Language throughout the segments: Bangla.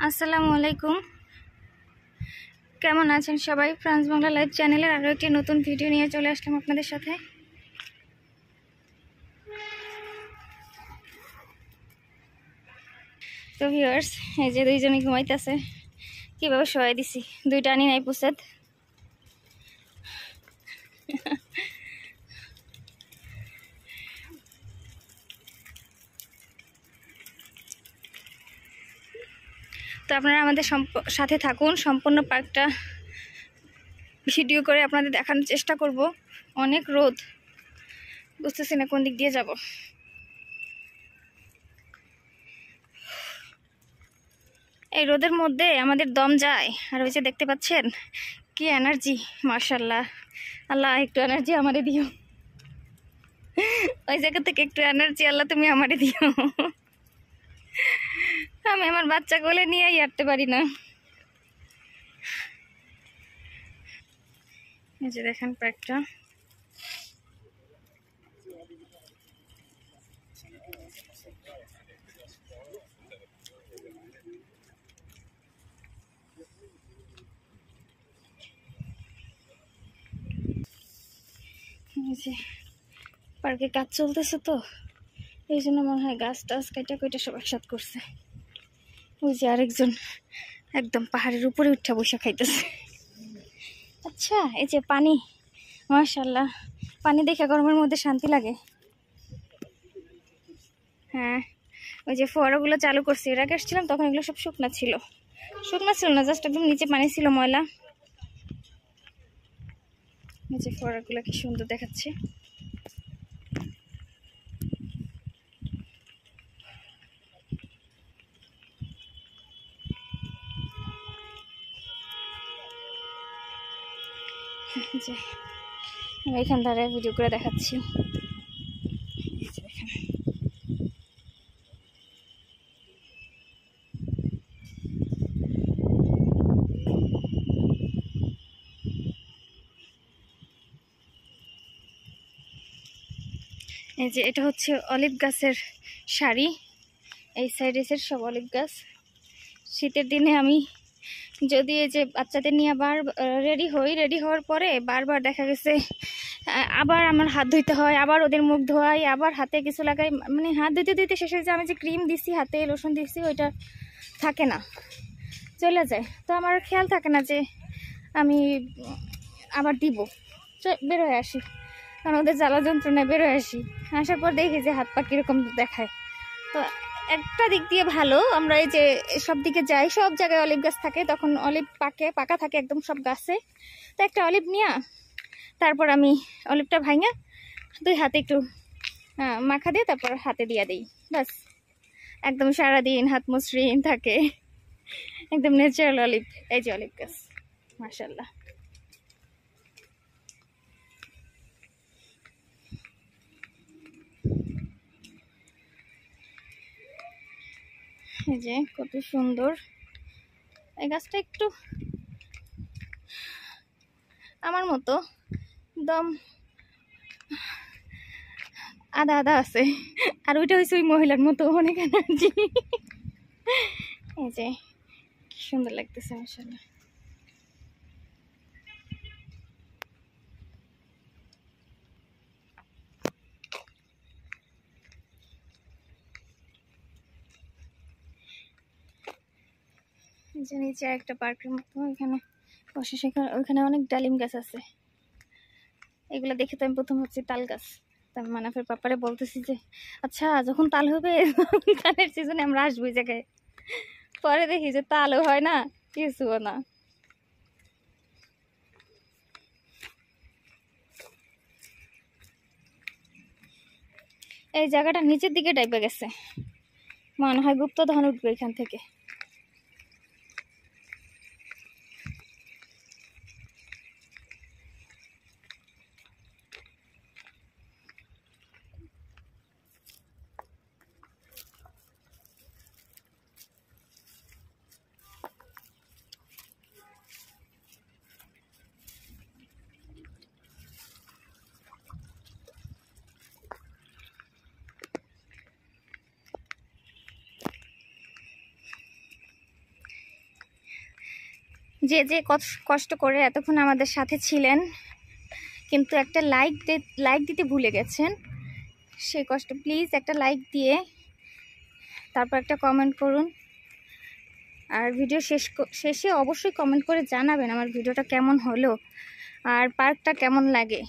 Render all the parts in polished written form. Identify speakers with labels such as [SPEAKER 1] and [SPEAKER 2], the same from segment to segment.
[SPEAKER 1] আসসালামু আলাইকুম। কেমন আছেন সবাই? ফ্রান্স বাংলা লাইভ চ্যানেলের আরও একটি নতুন ভিডিও নিয়ে চলে আসলাম আপনাদের সাথে। তো ভিউয়ার্স, এই যে দুইজনে ঘুমাইতেছে, কীভাবে শোয়াই দিছি, দুইটা আনি নাই পুষেদ। তো আপনারা আমাদের সাথে থাকুন, সম্পূর্ণ পার্কটা ভিডিও করে আপনাদের দেখানোর চেষ্টা করব। অনেক রোদ, বুঝতেছি না কোন দিক দিয়ে যাব। এই রোদের মধ্যে আমাদের দম যায়। আর ওই যে দেখতে পাচ্ছেন কি এনার্জি, মাশাআল্লাহ। আল্লাহ একটু এনার্জি আমারে দিও, ওই জায়গা থেকে একটু এনার্জি আল্লাহ তুমি আমারে দিও। আমি আমার বাচ্চা কোলে নিয়েই হাঁটতে পারি না। এই যে দেখেন পার্কটা, পার্কে কাজ চলতেছে তো এই জন্য মনে হয় গাছ টাছ কাটা কইটা সব একসাথে করছে। ওই যে আরেকজন একদম পাহাড়ের উপরে উঠা বসে খাইতেছে। আচ্ছা, এই যে পানি, মাশাআল্লাহ, পানি দেখে গরমের মধ্যে শান্তি লাগে। হ্যাঁ, ওই যে ফোয়ারাগুলো চালু করছে, এর আগে আসছিলাম তখন এগুলো সব শুকনা ছিল না, জাস্ট একদম নিচে পানি ছিল, ময়লা। এই যে ফোয়ারাগুলো কি সুন্দর দেখাচ্ছে। যে আমি এখান দাঁড়ায় ভিডিও করে দেখাচ্ছি। এই যে এটা হচ্ছে অলিভ গাছের সারি, এই সাইডে সব অলিভ গাছ। শীতের দিনে আমি যদি এই যে বাচ্চাদের নিয়ে আবার রেডি হওয়ার পরে বারবার দেখা গেছে আবার আমার হাত ধুইতে হয়, আবার ওদের মুখ ধোয়াই, আবার হাতে কিছু লাগাই, মানে হাত ধুইতে শেষে যে আমি যে ক্রিম দিছি, হাতে লোশন দিছি, ওইটা থাকে না, চলে যায়। তো আমার খেয়াল থাকে না যে আমি আবার দিব, বেরোয় আসি, কারণ ওদের জ্বালা যন্ত্রণায় বেরোয় আসি। আসার পর দেখি যে হাত পা কীরকম দেখায়। তো একটা দিক দিয়ে ভালো, আমরা এই যে সব দিকে যাই, সব জায়গায় অলিভ গাছ থাকে, তখন অলিভ পাকা থাকে একদম সব গাছে। তো একটা অলিভ নিয়ে তারপর আমি অলিভটা ভাঙা দুই হাতে একটু মাখা দিয়ে তারপর হাতে দিয়ে দিই, বাস। একদম সারাদিন হাত মসৃণ থাকে, একদম ন্যাচারাল অলিভ। এই যে অলিভ গাছ, মাশাআল্লাহ। এই যে কত সুন্দর এই গাছটা, একটু আমার মতো একদম আদা আদা আছে, আর ওইটা হয়েছে ওই মহিলার মতো অনেক এনার্জি। এই যে কি সুন্দর লাগতেছে, মাশাআল্লাহ। যে নিচে একটা পার্কের মতো, এখানে বসে, ওইখানে অনেক ডালিম গাছ আছে। এগুলো দেখে তো আমি প্রথম হচ্ছে তাল গাছ। আমি মানাফের পাপারে বলতেছি যে আচ্ছা যখন তাল হবে তালের সিজনে আমরা আসবো এই জায়গায়। পরে দেখি যে তালও হয় না, কিছুও না। এই জায়গাটা নিচের দিকে ডাইবে গেছে, মনে হয় গুপ্তধন উঠবে এখান থেকে। যে যে কষ্ট করে এতক্ষণ আমাদের সাথে ছিলেন, কিন্তু একটা লাইক দিতে ভুলে গেছেন, সেই কষ্ট প্লিজ একটা লাইক দিয়ে তারপর একটা কমেন্ট করুন। আর ভিডিও শেষে অবশ্যই কমেন্ট করে জানাবেন আমার ভিডিওটা কেমন হলো আর পার্কটা কেমন লাগে।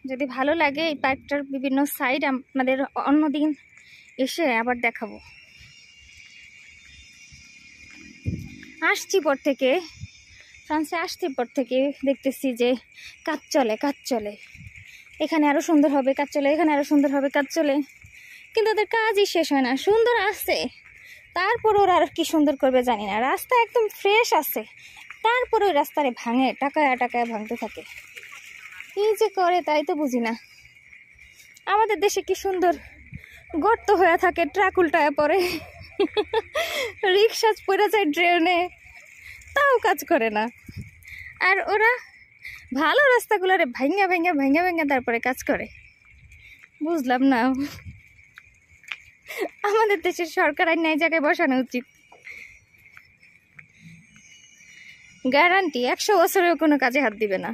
[SPEAKER 1] যদি ভালো লাগে এই পার্কটার বিভিন্ন সাইড আপনাদের অন্যদিন এসে আবার দেখাবো। ফ্রান্সে আসছি পর থেকে দেখতেছি যে কাজ চলে, এখানে আরও সুন্দর হবে, কাজ চলে, এখানে আরও সুন্দর হবে, কাজ চলে, কিন্তু ওদের কাজই শেষ হয় না। সুন্দর আছে, তারপর ওরা আর কি সুন্দর করবে জানি না। রাস্তা একদম ফ্রেশ আছে, তারপরে ওই রাস্তারে ভাঙে, টাকায় ভাঙতে থাকে। কি যে করে তাই তো বুঝি না। আমাদের দেশে কি সুন্দর গর্ত হয়ে থাকে, ট্রাক উল্টায় পড়ে, রিক্সা পড়ে যায় ড্রেনে, তাও কাজ করে না। আর ওরা ভালো রাস্তাগুলোরে ভাঙা তারপরে কাজ করে। বুঝলাম না, আমাদের দেশের সরকার আর ন্যায় জায়গায় বসানো উচিত। গ্যারান্টি 100 বছরেও কোনো কাজে হাত দিবে না।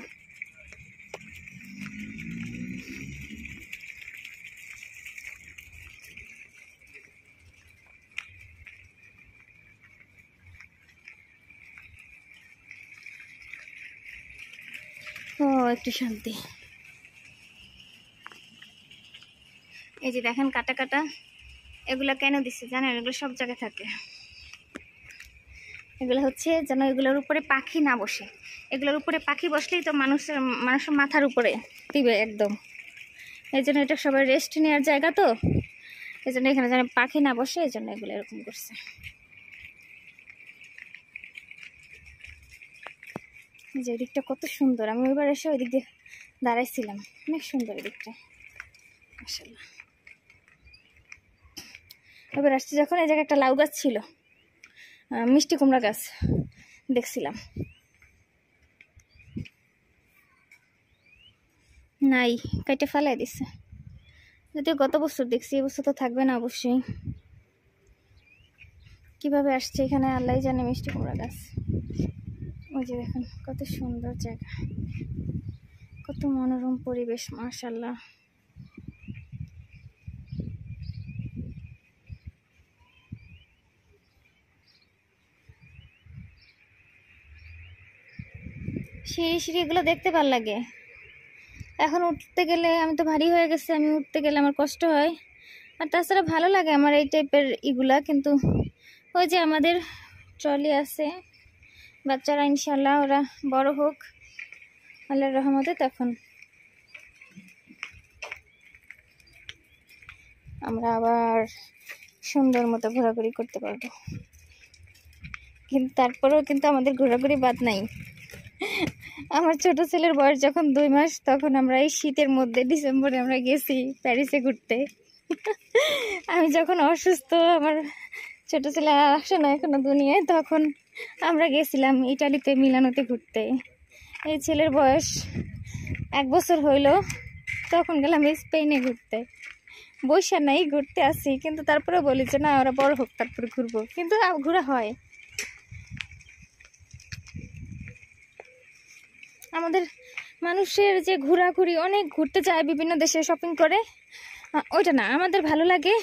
[SPEAKER 1] ও একটু শান্তি। এই যে দেখেন কাটা, এগুলা কেন দিচ্ছে জানেন? এগুলো সব জায়গায় থাকে। এগুলো হচ্ছে যেন এগুলোর উপরে পাখি না বসে। এগুলোর উপরে পাখি বসলেই তো মানুষের মাথার উপরে দিবে একদম। এই জন্য এটা সবাই রেস্ট নেওয়ার জায়গা, তো এই জন্য এখানে যেন পাখি না বসে, এই জন্য এগুলো এরকম করছে। যে এই দিকটা কত সুন্দর, আমি ওইবার এসে ওই দিক দিয়ে দাঁড়াইছিলাম, অনেক সুন্দর এই দিকটা মাশাআল্লাহ। এবার আসছি যখন, এই জায়গায় একটা লাউ গাছ ছিল, মিষ্টি কুমড়া গাছ দেখছিলাম, নাই, কেটে ফেলাই দিছে। যদিও গত বছর দেখছি, এবছর তো থাকবে না অবশ্যই। কিভাবে আসছে এখানে আল্লাহ জানে। মিষ্টি কুমড়া গাছ, ওই যে দেখেন কত সুন্দর জায়গা, কত মনোরম পরিবেশ মাশাআল্লাহ। সিঁড়ি এগুলো দেখতে ভালো লাগে। এখন উঠতে গেলে, আমি তো ভারী হয়ে গেছে, আমি উঠতে গেলে আমার কষ্ট হয়। আর তাছাড়া ভালো লাগে আমার এই টাইপের ইগুলা, কিন্তু ওই যে আমাদের ট্রলি আছে, বাচ্চারা ইনশাল্লাহ ওরা বড় হোক আল্লাহর রহমতে, তখন আমরা আবার সুন্দর মতো ঘোরাঘুরি করতে পারবো। কিন্তু তারপরেও কিন্তু আমাদের ঘোরাঘুরি বাদ নাই। আমার ছোট ছেলের বয়স যখন 2 মাস, তখন আমরা এই শীতের মধ্যে ডিসেম্বরে আমরা গেছি প্যারিসে ঘুরতে। আমি যখন অসুস্থ, আমার ছোট ছেলে আসে না এখনো দুনিয়ায়, তখন আমরা গেছিলাম ইটালিতে মিলানোতে ঘুরতে। এই ছেলের বয়স 1 বছর হইল, তখন গেলাম স্পেনে ঘুরতে। বৈশা নাই, ঘুরতে আসি, কিন্তু তারপরে বলি যে না ওরা বড় হোক তারপরে ঘুরবো, কিন্তু ঘোরা হয়। আমাদের মানুষের যে ঘোরাঘুরি, অনেক ঘুরতে যায় বিভিন্ন দেশে শপিং করে, ওইটা না, আমাদের ভালো লাগে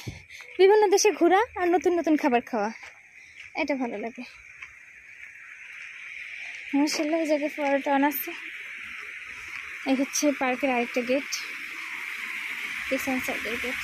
[SPEAKER 1] বিভিন্ন দেশে ঘোরা আর নতুন নতুন খাবার খাওয়া, এটা ভালো লাগে। মাশাআল্লাহ, এই জায়গায় ফোয়ারাটা অন আছে। এই হচ্ছে পার্কের আরেকটা গেট, পেছন সাইডের গেট।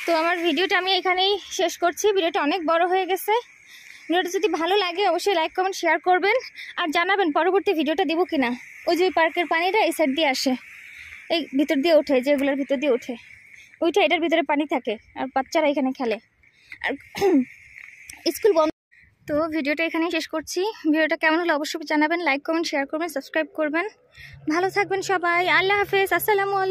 [SPEAKER 1] তো আমার ভিডিওটা আমি এখানেই শেষ করছি। ভিডিওটা অনেক বড় হয়ে গেছে। ভিডিওটা যদি ভালো লাগে অবশ্যই লাইক কমেন্ট শেয়ার করবেন, আর জানাবেন পরবর্তী ভিডিওটা দিব কিনা। ওই যে পার্কের পানিটা এই সাইড দিয়ে আসে, এই ভিতর দিয়ে ওঠে, যেগুলোর ভিতর দিয়ে ওঠে, ওইটা এটার ভিতরে পানি থাকে, আর বাচ্চারা এখানে খেলে। আর স্কুল বন্ধ, তো ভিডিওটা এখানেই শেষ করছি। ভিডিওটা কেমন হলো অবশ্যই জানাবেন, লাইক কমেন্ট শেয়ার করবেন, সাবস্ক্রাইব করবেন। ভালো থাকবেন সবাই, আল্লাহ হাফেজ, আসসালামু আলাইকুম।